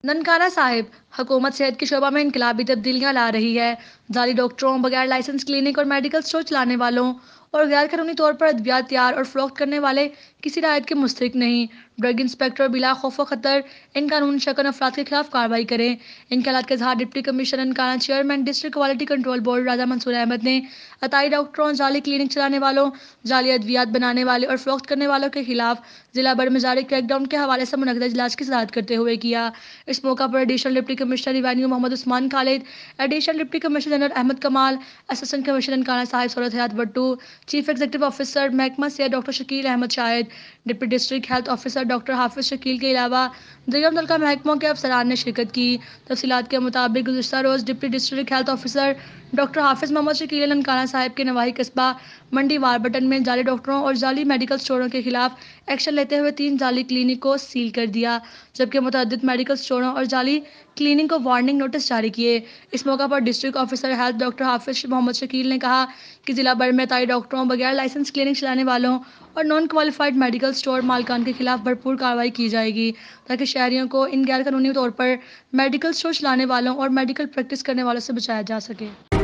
ननकाना साहिब हुकूमत सेहत के शोबा में इनकलाबी तब्दीलियां ला रही है। जाली डॉक्टरों, बगैर लाइसेंस क्लिनिक और मेडिकल स्टोर चलाने वालों और गैर कानूनी तौर पर अद्वियात तैयार और फरोख्त करने वाले किसी रायत के मुस्तहिक नहीं। ड्रग इंस्पेक्टर बिला खौफ खतर इन कानूनी शकन अफराद के खिलाफ कार्रवाई करें। इनके हालात के इजहार deputy commissioner Nankana chairman district quality control board Raja Mansoor Ahmed ने अताई डॉक्टरों, जाली क्लिनिक चलाने वालों, जाली अद्वियात बनाने वाले और फरोख्त करने वालों के खिलाफ जिला भर में जारी क्रैकडाउन के हवाले से मुनक़दा इजलास की सदारत करते हुए किया। इस मौका पर additional deputy commissioner revenue Mohammad Usman Khalid, additional deputy commissioner general Ahmed Kamal, assistant commissioner Nankana Sahib Surat Hayat Bhattu, chief executive officer महकमा सेहत doctor Shakeel Ahmed Shahid, deputy district health officer doctor Hafiz Shakeel के अलावा दुर्गम मुतल्लिका महकमों के अफसरान ने शिरकत की। तफसीलात के मुताबिक गुज़िश्ता रोज़ deputy district health officer doctor Hafiz Mohammad Shakeel ने ननकाना साहिब के नवाही कस्बा मंडी वारबटन में जाली डॉक्टरों और जाली मेडिकल स्टोरों के खिलाफ एक्शन लेते हुए 3 जाली क्लिनिक को सील कर दिया, जबकि मुतअद्दिद मेडिकल स्टोरों और जाली क्लिनिक को वार्निंग नोटिस जारी किए। इस मौका पर district officer health doctor Hafiz Mohammad Shakeel ने कहा कि जिला भर में ताई डॉक्टरों, बगैर लाइसेंस क्लिनिक चलाने वालों और नॉन क्वालिफाइड मेडिकल स्टोर मालकान के खिलाफ भरपूर कार्रवाई की जाएगी, ताकि शहरियों को इन गैर कानूनी तौर पर मेडिकल स्टोर चलाने वालों और मेडिकल प्रैक्टिस करने वालों से बचाया जा सके।